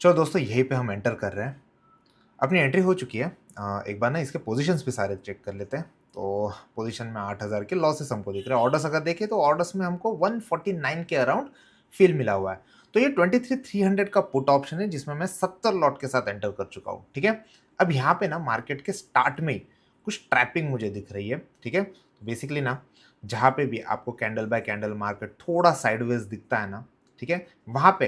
चलो दोस्तों, यहीं पे हम एंटर कर रहे हैं। अपनी एंट्री हो चुकी है। एक बार ना इसके पोजीशंस भी सारे चेक कर लेते हैं। तो पोजीशन में 8000 के लॉसेस हमको दिख रहे हैं। ऑर्डर्स अगर देखें तो ऑर्डर्स में हमको 149 के अराउंड फील मिला हुआ है। तो ये 23300 का पुट ऑप्शन है जिसमें मैं 70 लॉट के साथ एंटर कर चुका हूँ। ठीक है। अब यहाँ पे ना मार्केट के स्टार्ट में ही कुछ ट्रैपिंग मुझे दिख रही है। ठीक है। तो बेसिकली ना जहाँ पे भी आपको कैंडल बाय कैंडल मार्केट थोड़ा साइडवेज दिखता है ना, ठीक है, वहां पे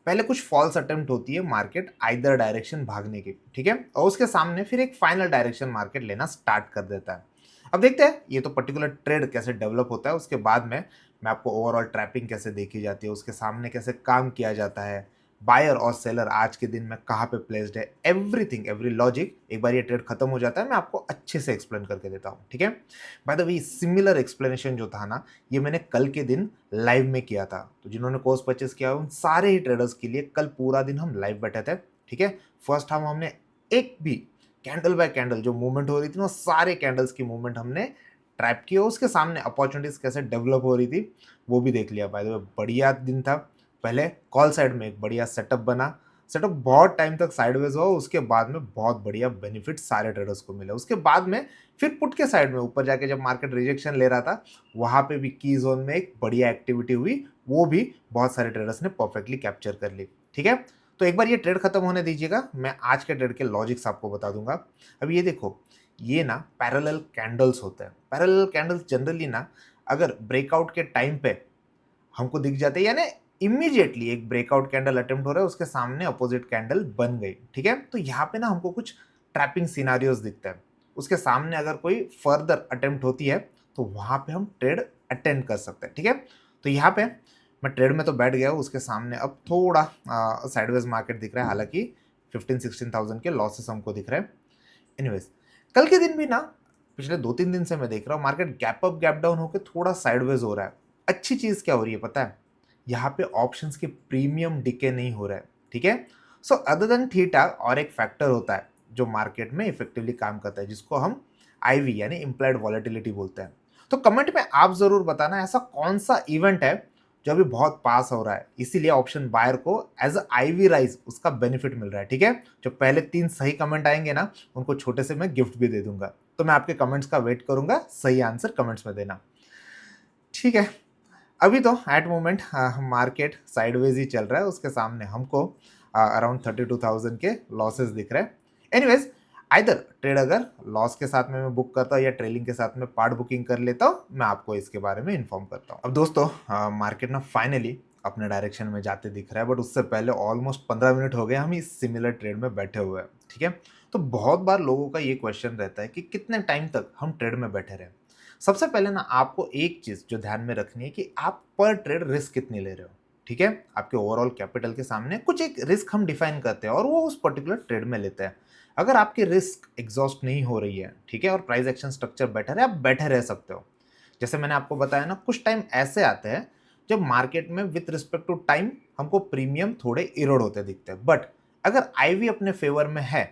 पहले कुछ फॉल्स अटेम्प्ट होती है मार्केट आइदर डायरेक्शन भागने की। ठीक है। और उसके सामने फिर एक फाइनल डायरेक्शन मार्केट लेना स्टार्ट कर देता है। अब देखते हैं ये तो पर्टिकुलर ट्रेड कैसे डेवलप होता है। उसके बाद में मैं आपको ओवरऑल ट्रैपिंग कैसे देखी जाती है, उसके सामने कैसे काम किया जाता है, बायर और सेलर आज के दिन में कहाँ पे प्लेस्ड है, एवरीथिंग एवरी लॉजिक एक बार ये ट्रेड खत्म हो जाता है मैं आपको अच्छे से एक्सप्लेन करके देता हूँ। ठीक है। By the way similar explanation जो था ना, ये मैंने कल के दिन लाइव में किया था। तो जिन्होंने कोर्स परचेस किया उन सारे ही ट्रेडर्स के लिए कल पूरा दिन हम लाइव बैठे थे। ठीक है। फर्स्ट टाइम हमने एक भी कैंडल बाय कैंडल जो मूवमेंट हो रही थी ना, सारे कैंडल्स की मूवमेंट हमने ट्रैप की और उसके सामने अपॉर्चुनिटीज कैसे डेवलप हो रही थी वो भी देख लिया। बाय द वे बढ़िया दिन था। पहले कॉल साइड में एक बढ़िया सेटअप बना। सेटअप बहुत टाइम तक साइडवेज हुआ, उसके बाद में बहुत बढ़िया बेनिफिट सारे ट्रेडर्स को मिले। उसके बाद में फिर पुट के साइड में ऊपर जाके जब मार्केट रिजेक्शन ले रहा था, वहां पे भी की जोन में एक बढ़िया एक्टिविटी हुई, वो भी बहुत सारे ट्रेडर्स ने परफेक्टली कैप्चर कर ली। ठीक है। तो एक बार ये ट्रेड खत्म होने दीजिएगा, मैं आज के ट्रेड के लॉजिक्स आपको बता दूंगा। अब ये देखो, ये ना पैरेलल कैंडल्स होते हैं। पैरेलल कैंडल्स जनरली ना अगर ब्रेकआउट के टाइम पे हमको दिख जाते हैं, यानी इमीडिएटली एक ब्रेकआउट कैंडल अटेम्प्ट हो रहा है, उसके सामने अपोजिट कैंडल बन गई। ठीक है। तो यहाँ पे ना हमको कुछ ट्रैपिंग सिनारियोज दिखता है। उसके सामने अगर कोई फर्दर अटेम्प्ट होती है तो वहां पे हम ट्रेड अटेंड कर सकते हैं। ठीक है। तो यहाँ पे मैं ट्रेड में तो बैठ गया हूँ, उसके सामने अब थोड़ा साइडवेज मार्केट दिख रहा है, हालांकि 15-16,000 के लॉसेस हमको दिख रहे हैं। एनीवेज, कल के दिन भी ना पिछले 2-3 दिन से मैं देख रहा हूँ market gap up gap down होकर थोड़ा साइडवेज हो रहा है। अच्छी चीज क्या हो रही है पता है? यहाँ पे ऑप्शंस के प्रीमियम डिके नहीं हो रहा है। ठीक है। सो अदर देन थीटा और एक फैक्टर होता है जो मार्केट में इफेक्टिवली काम करता है, जिसको हम आईवी यानी इम्प्लाइड वॉलेटिलिटी बोलते हैं। तो कमेंट में आप जरूर बताना ऐसा कौन सा इवेंट है जो अभी बहुत पास हो रहा है, इसीलिए ऑप्शन बायर को एज आईवी राइज उसका बेनिफिट मिल रहा है। ठीक है। जो पहले 3 सही कमेंट आएंगे ना, उनको छोटे से मैं गिफ्ट भी दे दूंगा। तो मैं आपके कमेंट्स का वेट करूंगा, सही आंसर कमेंट्स में देना। ठीक है। अभी तो एट मोमेंट मार्केट साइडवेज ही चल रहा है, उसके सामने हमको अराउंड 32,000 के लॉसेस दिख रहे हैं। एनीवेज, आइदर ट्रेड अगर लॉस के साथ में मैं बुक करता हूँ या ट्रेलिंग के साथ में पार्ट बुकिंग कर लेता हूँ, मैं आपको इसके बारे में इन्फॉर्म करता हूँ। अब दोस्तों, मार्केट ना फाइनली अपने डायरेक्शन में जाते दिख रहा है, बट उससे पहले ऑलमोस्ट 15 मिनट हो गए हम इस सिमिलर ट्रेड में बैठे हुए हैं। ठीक है। तो बहुत बार लोगों का ये क्वेश्चन रहता है कि कितने टाइम तक हम ट्रेड में बैठे रहें। सबसे पहले ना आपको एक चीज जो ध्यान में रखनी है कि आप पर ट्रेड रिस्क कितनी ले रहे हो। ठीक है। आपके ओवरऑल कैपिटल के सामने कुछ एक रिस्क हम डिफाइन करते हैं और वो उस पर्टिकुलर ट्रेड में लेते हैं। अगर आपकी रिस्क एग्जॉस्ट नहीं हो रही है, ठीक है, और प्राइस एक्शन स्ट्रक्चर बेटर है, आप बैठे रह सकते हो। जैसे मैंने आपको बताया ना, कुछ टाइम ऐसे आते हैं जब मार्केट में विथ रिस्पेक्ट टू टाइम हमको प्रीमियम थोड़े इरोड होते दिखते हैं, बट अगर आईवी अपने फेवर में है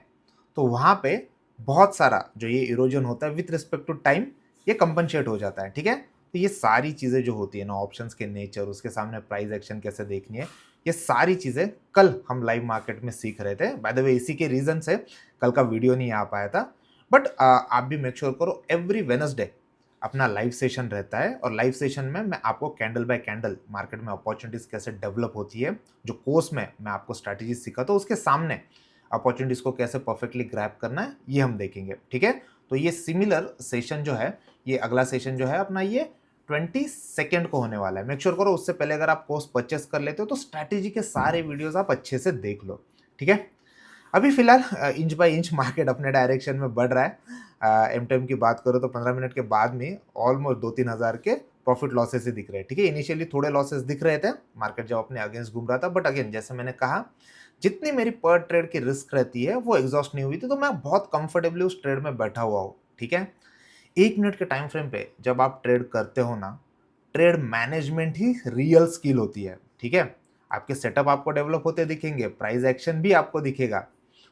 तो वहां पे बहुत सारा जो ये इरोजन होता है विथ रिस्पेक्ट टू टाइम, ये कंपनसेट हो जाता है। ठीक है। तो ये सारी चीजें जो होती है ना, ऑप्शंस के नेचर, उसके सामने प्राइस एक्शन कैसे देखनी है, ये सारी चीजें कल हम लाइव मार्केट में सीख रहे थे। बाय द वे इसी के रीजन से कल का वीडियो नहीं आ पाया था। बट आप भी मेक श्योर करो एवरी वेनसडे अपना लाइव सेशन रहता है, और लाइव सेशन में मैं आपको कैंडल बाय कैंडल मार्केट में अपॉर्चुनिटीज कैसे डेवलप होती है, जो कोर्स में मैं आपको स्ट्रैटेजी सिखा तो उसके सामने अपॉर्चुनिटीज को कैसे परफेक्टली ग्रैब करना है, ये हम देखेंगे। ठीक है। तो ये सिमिलर सेशन जो है, ये अगला सेशन जो है अपना, ये 22 को होने वाला है। मेक श्योर करो उससे पहले अगर आप कोर्स परचेस कर लेते हो तो स्ट्रैटेजी के सारे वीडियोस आप अच्छे से देख लो। ठीक है। अभी फिलहाल इंच बाय इंच मार्केट अपने डायरेक्शन में बढ़ रहा है। एमटेम की बात करो तो 15 मिनट के बाद में ऑलमोस्ट 2-3 हज़ार के प्रॉफिट लॉसेस ही दिख रहे हैं। ठीक है। इनिशियली थोड़े लॉसेस दिख रहे थे मार्केट जब अपने अगेंस्ट घूम रहा था, बट अगेन जैसे मैंने कहा, जितनी मेरी पर ट्रेड की रिस्क रहती है वो एग्जॉस्ट नहीं हुई थी, तो मैं बहुत कंफर्टेबली उस ट्रेड में बैठा हुआ हूँ। ठीक है। 1 मिनट के टाइम फ्रेम पे जब आप ट्रेड करते हो ना, ट्रेड मैनेजमेंट ही रियल स्किल होती है। ठीक है। आपके सेटअप आपको डेवलप होते दिखेंगे, प्राइस एक्शन भी आपको दिखेगा,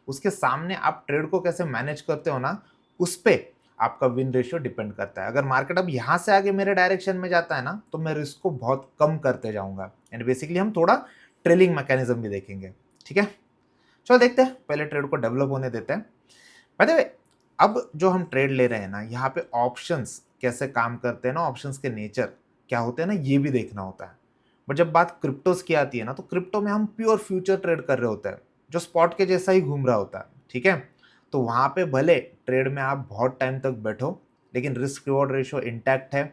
उसके सामने आप ट्रेड को कैसे मैनेज करते हो ना, उस पे आपका विन रेशियो डिपेंड करता है। अगर मार्केट अब यहां से आगे मेरे डायरेक्शन में जाता है ना, तो मैं रिस्क को बहुत कम करते जाऊंगा, एंड बेसिकली हम थोड़ा ट्रेलिंग मैकेनिज्म भी देखेंगे। ठीक है। चलो देखते हैं, पहले ट्रेड को डेवलप होने देते हैं। बाय द वे, अब जो हम ट्रेड ले रहे हैं ना, यहाँ पे ऑप्शंस कैसे काम करते हैं ना, ऑप्शंस के नेचर क्या होते हैं ना, ये भी देखना होता है। बट जब बात क्रिप्टोस की आती है ना, तो क्रिप्टो में हम प्योर फ्यूचर ट्रेड कर रहे होते हैं, जो स्पॉट के जैसा ही घूम रहा होता है, ठीक है। तो वहाँ पे भले ट्रेड में आप बहुत टाइम तक बैठो, लेकिन रिस्क रिवॉर्ड रेशियो इंटैक्ट है।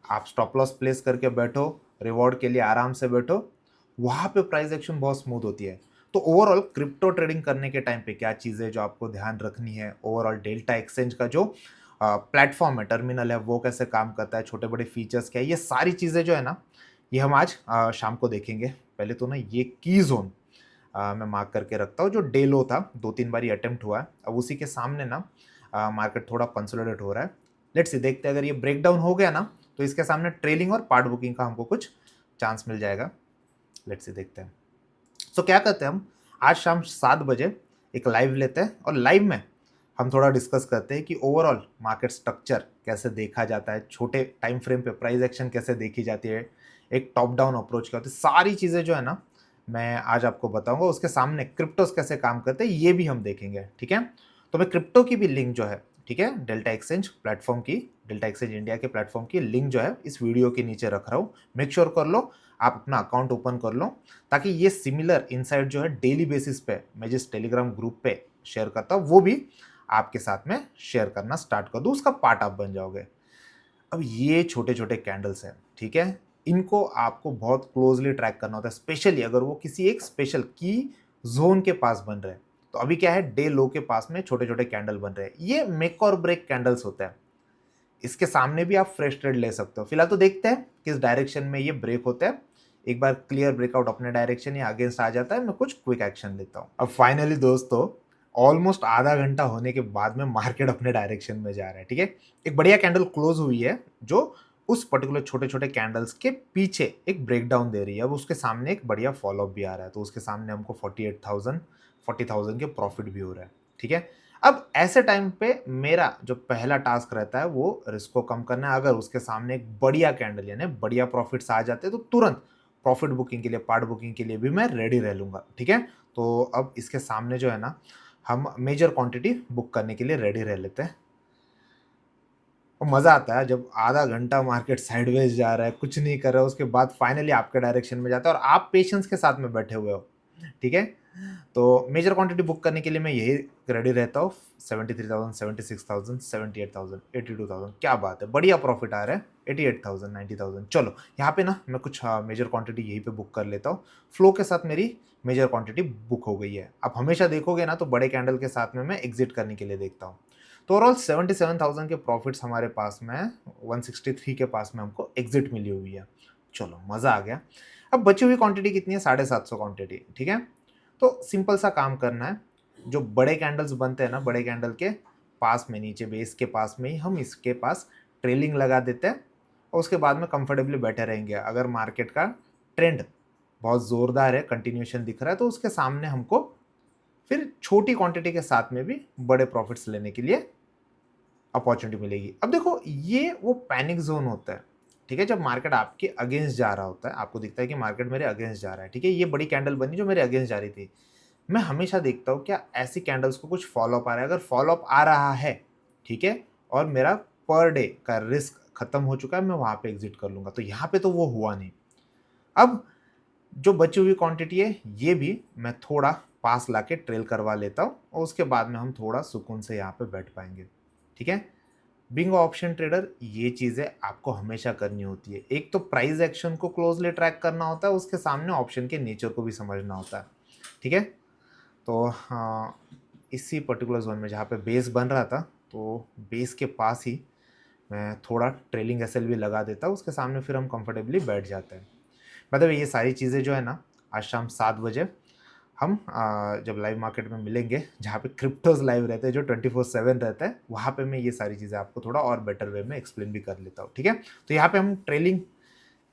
आप स्टॉप लॉस प्लेस करके बैठो, रिवॉर्ड के लिए आराम से बैठो, वहाँ पे प्राइस एक्शन बहुत स्मूथ होती है। तो ओवरऑल क्रिप्टो ट्रेडिंग करने के टाइम पे क्या चीज़ें जो आपको ध्यान रखनी है, ओवरऑल डेल्टा एक्सचेंज का जो प्लेटफॉर्म है, टर्मिनल है, वो कैसे काम करता है, छोटे बड़े फीचर्स क्या है, ये सारी चीज़ें जो है ना, ये हम आज शाम को देखेंगे। पहले तो ना ये की जोन मैं मार्क करके रखता हूँ, जो डे लो था, 2-3 बारी अटेम्प्ट हुआ है, अब उसी के सामने ना मार्केट थोड़ा कंसोलिडेट हो रहा है। लेट्स सी, देखते हैं अगर ये ब्रेक डाउन हो गया ना, तो इसके सामने ट्रेलिंग और पार्ट बुकिंग का हमको कुछ चांस मिल जाएगा। लेट्स सी, देखते हैं। सो क्या करते हैं, हम आज शाम 7 बजे एक लाइव लेते हैं, और लाइव में हम थोड़ा डिस्कस करते हैं कि ओवरऑल मार्केट स्ट्रक्चर कैसे देखा जाता है, छोटे टाइम फ्रेम पे प्राइस एक्शन कैसे देखी जाती है, एक टॉप डाउन अप्रोच क्या होती है, सारी चीज़ें जो है ना, मैं आज आपको बताऊंगा। उसके सामने क्रिप्टोस कैसे काम करते हैं, ये भी हम देखेंगे, ठीक है। तो मैं क्रिप्टो की भी लिंक जो है, ठीक है, डेल्टा एक्सचेंज प्लेटफॉर्म की, डेल्टा एक्सचेंज इंडिया के प्लेटफॉर्म की लिंक जो है इस वीडियो के नीचे रख रहा हूँ। मेक श्योर कर लो आप अपना अकाउंट ओपन कर लो, ताकि ये सिमिलर इनसाइट जो है डेली बेसिस पे मैं जिस टेलीग्राम ग्रुप पे शेयर करता हूँ, वो भी आपके साथ में शेयर करना स्टार्ट कर दूँ, उसका पार्ट आप बन जाओगे। अब ये छोटे छोटे कैंडल्स हैं, ठीक है, इनको आपको बहुत क्लोजली ट्रैक करना होता है, स्पेशली अगर वो किसी एक स्पेशल की जोन के पास बन रहे हैं। तो अभी क्या है, डे लो के पास में छोटे छोटे कैंडल बन रहे हैं, ये मेक और ब्रेक कैंडल्स होते हैं। इसके सामने भी आप फ्रेश ट्रेड ले सकते हो। फिलहाल तो देखते हैं किस डायरेक्शन में ये ब्रेक होते हैं। एक बार क्लियर ब्रेकआउट अपने डायरेक्शन या अगेंस्ट आ जाता है, मैं कुछ क्विक एक्शन लेता हूँ। अब फाइनली दोस्तों, ऑलमोस्ट आधा घंटा होने के बाद में मार्केट अपने डायरेक्शन में जा रहा है, ठीक है। एक बढ़िया कैंडल क्लोज हुई है, जो उस पर्टिकुलर छोटे छोटे कैंडल्स के पीछे एक ब्रेकडाउन दे रही है। अब उसके सामने एक बढ़िया फॉलोअप भी आ रहा है, तो उसके सामने हमको 48,000 40,000 के प्रॉफिट भी हो रहा है, ठीक है। अब ऐसे टाइम पे मेरा जो पहला टास्क रहता है वो रिस्क को कम करना है। अगर उसके सामने एक बढ़िया कैंडल यानी बढ़िया प्रॉफिट्स आ जाते हैं, तो तुरंत प्रॉफिट बुकिंग के लिए, पार्ट बुकिंग के लिए भी मैं रेडी रह लूँगा, ठीक है। तो अब इसके सामने जो है ना, हम मेजर क्वांटिटी बुक करने के लिए रेडी रह लेते हैं। और मज़ा आता है जब आधा घंटा मार्केट साइडवेज जा रहा है, कुछ नहीं कर रहा है, उसके बाद फाइनली आपके डायरेक्शन में जाता है और आप पेशेंस के साथ में बैठे हुए हो, ठीक है। तो मेजर क्वांटिटी बुक करने के लिए मैं यही रेडी रहता हूँ। 73,000, 76,000, 78,000, 82,000, क्या बात है, बढ़िया प्रॉफिट आ रहा है। 88,000, 90,000, चलो यहाँ पे ना मैं कुछ मेजर क्वांटिटी यहीं पे बुक कर लेता हूँ। फ्लो के साथ मेरी मेजर क्वांटिटी बुक हो गई है। आप हमेशा देखोगे ना, तो बड़े कैंडल के साथ में मैं एग्जिट करने के लिए देखता हूँ। तो ओवरऑल 77,000 के प्रॉफिट्स हमारे पास में, 163 के पास में हमको एग्जिट मिली हुई है। चलो मज़ा आ गया। अब बची हुई क्वांटिटी कितनी है, 750 क्वांटिटी, ठीक है। तो सिंपल सा काम करना है, जो बड़े कैंडल्स बनते हैं ना, बड़े कैंडल के पास में, नीचे बेस के पास में ही हम इसके पास ट्रेलिंग लगा देते हैं, और उसके बाद में कंफर्टेबली बैठे रहेंगे। अगर मार्केट का ट्रेंड बहुत ज़ोरदार है, कंटिन्यूएशन दिख रहा है, तो उसके सामने हमको फिर छोटी क्वांटिटी के साथ में भी बड़े प्रॉफिट्स लेने के लिए अपॉर्चुनिटी मिलेगी। अब देखो, ये वो पैनिक जोन होता है, ठीक है, जब मार्केट आपके अगेंस्ट जा रहा होता है, आपको दिखता है कि मार्केट मेरे अगेंस्ट जा रहा है, ठीक है। ये बड़ी कैंडल बनी जो मेरे अगेंस्ट जा रही थी। मैं हमेशा देखता हूँ क्या ऐसी कैंडल्स को कुछ फॉलोअप आ रहा है। अगर फॉलोअप आ रहा है, ठीक है, और मेरा पर डे का रिस्क खत्म हो चुका है, मैं वहाँ पे एग्जिट कर लूँगा। तो यहाँ पे तो वो हुआ नहीं। अब जो बची हुई क्वांटिटी है, ये भी मैं थोड़ा पास लाके ट्रेल करवा लेता हूँ, और उसके बाद में हम थोड़ा सुकून से यहाँ पे बैठ पाएंगे, ठीक है। बीइंग ऑप्शन ट्रेडर, ये चीज़ें आपको हमेशा करनी होती है। एक तो प्राइस एक्शन को क्लोजली ट्रैक करना होता है, उसके सामने ऑप्शन के नेचर को भी समझना होता है, ठीक है। तो हाँ, इसी पर्टिकुलर जोन में जहाँ पे बेस बन रहा था, तो बेस के पास ही मैं थोड़ा ट्रेलिंग एसएल भी लगा देता हूँ, उसके सामने फिर हम कंफर्टेबली बैठ जाते हैं। मतलब ये सारी चीज़ें जो है ना, आज शाम 7 बजे हम जब लाइव मार्केट में मिलेंगे, जहाँ पे क्रिप्टोज लाइव रहते हैं, जो 24/7 रहता है, वहाँ पे मैं ये सारी चीज़ें आपको थोड़ा और बेटर वे में एक्सप्लेन भी कर लेता हूँ, ठीक है। तो यहाँ पे हम ट्रेलिंग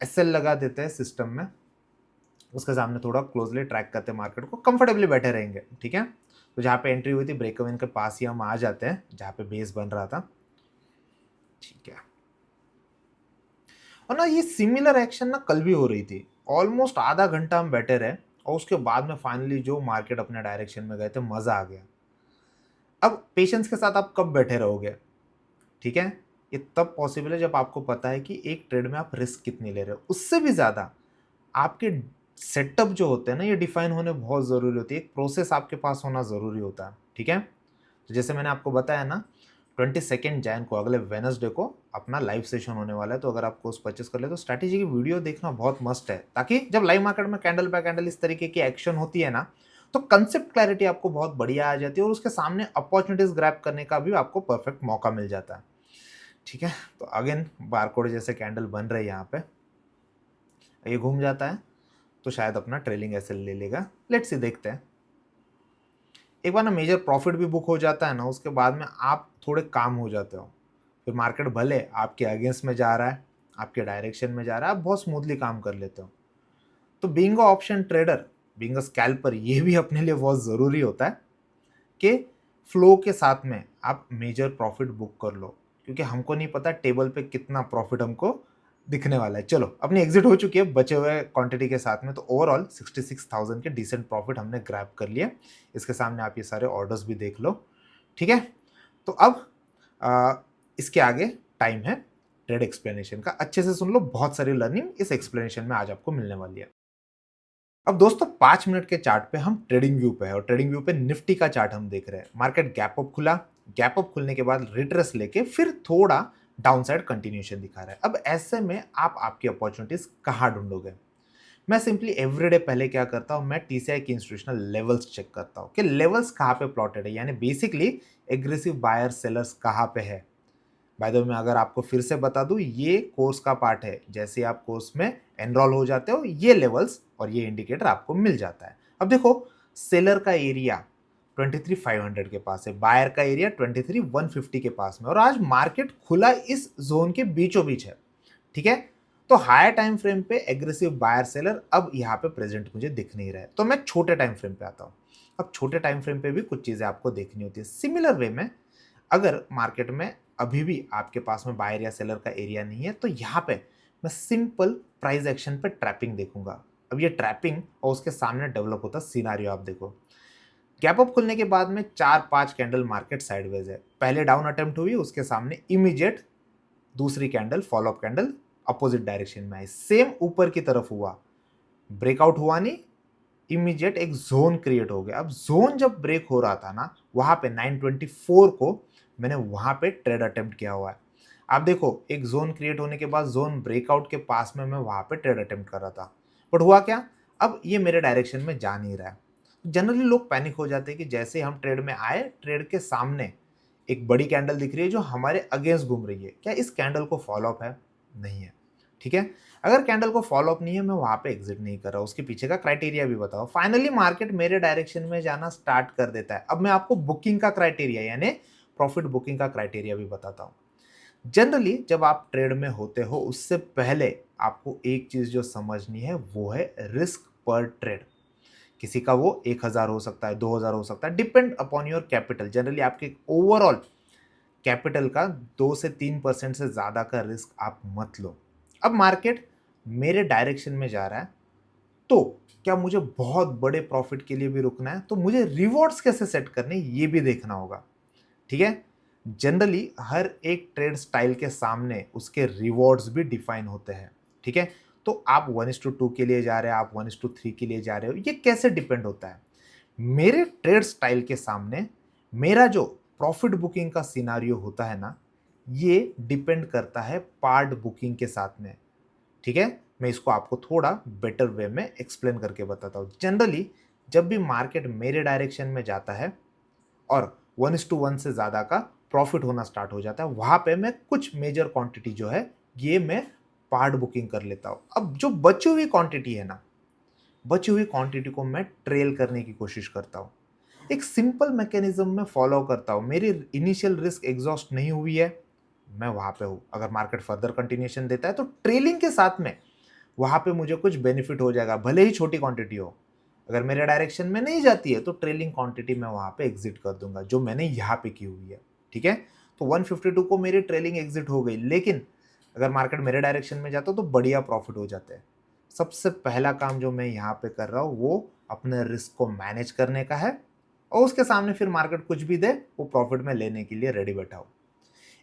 एसएल लगा देते हैं सिस्टम में, उसके सामने थोड़ा क्लोजली ट्रैक करते हैं मार्केट को, कंफर्टेबली बैठे रहेंगे, ठीक है। तो जहाँ पे एंट्री हुई थी, ब्रेकअवे के पास ही हम आ जाते हैं, जहाँ पे बेस बन रहा था, ठीक है। और ना ये सिमिलर एक्शन ना कल भी हो रही थी, ऑलमोस्ट आधा घंटा हम बैठे रहे, और उसके बाद में फाइनली जो मार्केट अपने डायरेक्शन में गए थे, मज़ा आ गया। अब पेशेंस के साथ आप कब बैठे रहोगे, ठीक है? ये तब पॉसिबल है जब आपको पता है कि एक ट्रेड में आप रिस्क कितनी ले रहे हो। उससे भी ज़्यादा आपके सेटअप जो होते हैं ना, ये डिफाइन होने बहुत ज़रूरी होती है। एक प्रोसेस आपके पास होना ज़रूरी होता है, ठीक है? तो जैसे मैंने आपको बताया ना, 22 जैन को, अगले वेडनेसडे को अपना लाइव सेशन होने वाला है। तो अगर आप कोर्स परचेस कर ले तो स्ट्रैटेजी की वीडियो देखना बहुत मस्ट है, ताकि जब लाइव मार्केट में कैंडल बाय कैंडल इस तरीके की एक्शन होती है ना, तो कंसेप्ट क्लैरिटी आपको बहुत बढ़िया आ जाती है और उसके सामने अपॉर्चुनिटीज ग्रैब करने का भी आपको परफेक्ट मौका मिल जाता है, ठीक है? तो अगेन बारकोड जैसे कैंडल बन रही है यहाँ पे, ये घूम जाता है तो शायद अपना ट्रेलिंग एसएल ले लेगा। लेट्स सी, देखते हैं। एक बार ना मेजर प्रॉफिट भी बुक हो जाता है ना, उसके बाद में आप थोड़े काम हो जाते हो। फिर मार्केट भले आपके अगेंस्ट में जा रहा है, आपके डायरेक्शन में जा रहा है, आप बहुत स्मूथली काम कर लेते हो। तो being a option trader, being a scalper, ये भी अपने लिए बहुत ज़रूरी होता है कि फ्लो के साथ में आप मेजर प्रॉफिट बुक कर लो, क्योंकि हमको नहीं पता टेबल पे कितना प्रॉफिट हमको दिखने वाला है। चलो, अपनी एग्जिट हो चुकी है बचे हुए क्वांटिटी के साथ में, तो ओवरऑल 66,000 के डिसेंट प्रॉफिट हमने ग्रैब कर लिए। इसके सामने आप ये सारे ऑर्डर्स भी देख लो, ठीक है? तो अब इसके आगे टाइम है ट्रेड एक्सप्लेनेशन का। अच्छे से सुन लो, बहुत सारी लर्निंग इस एक्सप्लेनेशन में आज आपको मिलने वाली है। अब दोस्तों 5 मिनट के चार्ट पे हम ट्रेडिंग व्यू पे है और ट्रेडिंग व्यू पे निफ्टी का चार्ट हम देख रहे हैं। मार्केट गैप अप खुला, गैप अप खुलने के बाद रिट्रेस लेके फिर थोड़ा डाउनसाइड कंटिन्यूएशन दिखा रहा है। अब ऐसे में आप आपकी अपॉर्चुनिटीज कहाँ ढूंढोगे? मैं सिंपली एवरीडे पहले क्या करता हूँ, मैं टीसीआई की इंस्टीट्यूशनल लेवल्स चेक करता हूँ कि लेवल्स कहाँ पे प्लॉटेड है, यानी बेसिकली एग्रेसिव बायर सेलर्स कहाँ पे है। बाय द वे, मैं अगर आपको फिर से बता दूं, ये कोर्स का पार्ट है। जैसे आप कोर्स में एनरोल हो जाते हो, ये लेवल्स और ये इंडिकेटर आपको मिल जाता है। अब देखो, सेलर का एरिया 23,500 के पास है, बायर का एरिया 23,150 के पास में, और आज मार्केट खुला इस जोन के बीचों बीच है, ठीक है? तो हायर टाइम फ्रेम पे एग्रेसिव बायर सेलर अब यहाँ पे प्रेजेंट मुझे दिख नहीं रहा है। तो मैं छोटे टाइम फ्रेम पे आता हूँ। अब छोटे टाइम फ्रेम पे भी कुछ चीजें आपको देखनी होती है। सिमिलर वे में, अगर मार्केट में अभी भी आपके पास में बायर या सेलर का एरिया नहीं है, तो यहाँ पे मैं सिंपल प्राइस एक्शन पे ट्रैपिंग देखूंगा। अब ये ट्रैपिंग और उसके सामने डेवलप होता सिनारियो आप देखो। गैप अप खुलने के बाद में 4-5 कैंडल मार्केट साइडवेज है। पहले डाउन अटेम्प्ट हुई, उसके सामने इमीडिएट दूसरी candle, follow up candle opposite direction में आई, सेम ऊपर की तरफ हुआ, ब्रेकआउट हुआ नहीं, इमीडिएट एक जोन क्रिएट हो गया। अब जोन जब ब्रेक हो रहा था ना, वहां पे 924 को मैंने वहां पे ट्रेड अटेम्प्ट किया हुआ है। आप देखो, एक जोन क्रिएट होने के बाद जोन ब्रेकआउट के पास में मैं वहां पे ट्रेड अटेम्प्ट कर रहा था, बट हुआ क्या, अब ये मेरे डायरेक्शन में जा नहीं रहा है। जनरली लोग पैनिक हो जाते हैं कि जैसे हम ट्रेड में आए, ट्रेड के सामने एक बड़ी कैंडल दिख रही है जो हमारे अगेंस्ट घूम रही है, क्या इस कैंडल को फॉलो अप है? नहीं है, ठीक है? अगर कैंडल को फॉलो अप नहीं है, मैं वहां पे एग्जिट नहीं कर रहा, उसके पीछे का क्राइटेरिया भी बताओ। फाइनली मार्केट मेरे डायरेक्शन में जाना स्टार्ट कर देता है। अब मैं आपको बुकिंग का क्राइटेरिया, यानी प्रॉफिट बुकिंग का क्राइटेरिया भी बताता हूं। जनरली जब आप ट्रेड में होते हो, उससे पहले आपको एक चीज जो समझनी है, वो है रिस्क पर ट्रेड। किसी का वो 1,000 हो सकता है, 2,000 हो सकता है, depend upon your capital. Generally आपके ओवरऑल कैपिटल का 2 से 3% से ज्यादा का रिस्क आप मत लो। अब मार्केट मेरे डायरेक्शन में जा रहा है, तो क्या मुझे बहुत बड़े प्रॉफिट के लिए भी रुकना है? तो मुझे रिवॉर्ड्स कैसे सेट करने, ये भी देखना होगा, ठीक है? जनरली हर एक ट्रेड स्टाइल के सामने उसके रिवॉर्ड्स भी डिफाइन होते हैं, ठीक है? तो आप 1:2 के लिए जा रहे हैं, आप 1:3 के लिए जा रहे हो, ये कैसे डिपेंड होता है? मेरे ट्रेड स्टाइल के सामने मेरा जो प्रॉफिट बुकिंग का सिनारियो होता है ना, ये डिपेंड करता है पार्ट बुकिंग के साथ में, ठीक है? मैं इसको आपको थोड़ा बेटर वे में एक्सप्लेन करके बताता हूँ। जनरली जब भी मार्केट मेरे डायरेक्शन में जाता है और 1:1 से ज़्यादा का प्रॉफिट होना स्टार्ट हो जाता है, वहाँ पे मैं कुछ मेजर क्वांटिटी जो है, ये मैं पार्ट बुकिंग कर लेता हूँ। अब जो बची हुई क्वांटिटी है ना, बची हुई क्वांटिटी को मैं ट्रेल करने की कोशिश करता हूँ। एक सिंपल मैकेनिज्म में फॉलो करता हूँ। मेरी इनिशियल रिस्क एग्जॉस्ट नहीं हुई है, मैं वहाँ पे हूँ। अगर मार्केट फर्दर कंटिन्यूएशन देता है, तो ट्रेलिंग के साथ में वहाँ पे मुझे कुछ बेनिफिट हो जाएगा, भले ही छोटी क्वांटिटी हो। अगर मेरे डायरेक्शन में नहीं जाती है, तो ट्रेलिंग क्वांटिटी मैं वहाँ पे एग्जिट कर दूंगा, जो मैंने यहाँ पे की हुई है, ठीक है? तो 152 को मेरी ट्रेलिंग एग्जिट हो गई, लेकिन अगर मार्केट मेरे डायरेक्शन में जाता तो बढ़िया प्रॉफिट हो जाता है। सबसे पहला काम जो मैं यहाँ पे कर रहा हूँ, वो अपने रिस्क को मैनेज करने का है और उसके सामने फिर मार्केट कुछ भी दे वो प्रॉफिट में लेने के लिए रेडी बैठा हो।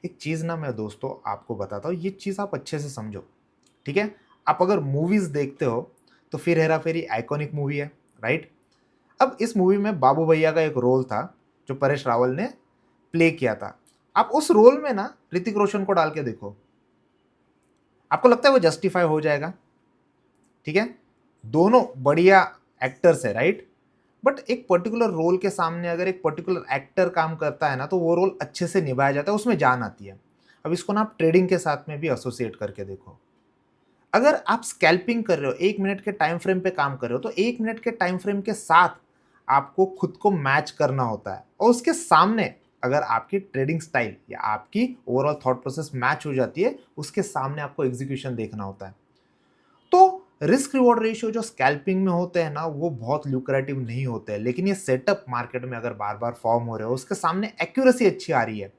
एक चीज़ ना मैं दोस्तों आपको बताता हूँ, ये चीज़ आप अच्छे से समझो, ठीक है? आप अगर मूवीज़ देखते हो तो फिर हेरा फेरी आइकॉनिक मूवी है, राइट? अब इस मूवी में बाबू भैया का एक रोल था जो परेश रावल ने प्ले किया था। आप उस रोल में ना ऋतिक रोशन को डाल के देखो, आपको लगता है वो जस्टिफाई हो जाएगा? ठीक है, दोनों बढ़िया एक्टर्स है, राइट? बट एक पर्टिकुलर रोल के सामने अगर एक पर्टिकुलर एक्टर काम करता है ना तो वो रोल अच्छे से निभाया जाता है, उसमें जान आती है। अब इसको ना आप ट्रेडिंग के साथ में भी एसोसिएट करके देखो। अगर आप स्कैल्पिंग कर रहे हो, 1 मिनट के टाइम फ्रेम पे काम कर रहे हो, तो 1 मिनट के टाइम फ्रेम के साथ आपको खुद को मैच करना होता है और उसके सामने अगर आपकी ट्रेडिंग स्टाइल या आपकी ओवरऑल थॉट प्रोसेस मैच हो जाती है, उसके सामने आपको एग्जीक्यूशन देखना होता है। तो रिस्क रिवॉर्ड रेशियो जो स्कैल्पिंग में होते हैं ना वो बहुत ल्यूक्रेटिव नहीं होते हैं, लेकिन ये सेटअप मार्केट में अगर बार बार फॉर्म हो रहे हो, उसके सामने एक्यूरेसी अच्छी आ रही है,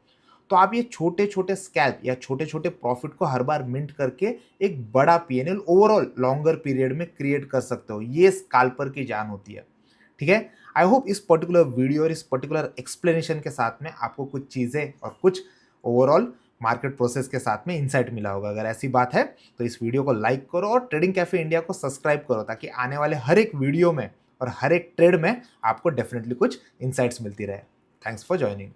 तो आप ये छोटे छोटे स्कैल्प या छोटे छोटे प्रॉफिट को हर बार मिंट करके एक बड़ा पीएनएल ओवरऑल लॉन्गर पीरियड में क्रिएट कर सकते हो। ये स्कैल्पर की जान होती है, ठीक है? आई होप इस पर्टिकुलर वीडियो और इस पर्टिकुलर एक्सप्लेनेशन के साथ में आपको कुछ चीज़ें और कुछ ओवरऑल मार्केट प्रोसेस के साथ में इंसाइट मिला होगा। अगर ऐसी बात है तो इस वीडियो को लाइक करो और ट्रेडिंग कैफे इंडिया को सब्सक्राइब करो, ताकि आने वाले हर एक वीडियो में और हर एक ट्रेड में आपको डेफिनेटली कुछ इंसाइट्स मिलती रहे। Thanks for joining.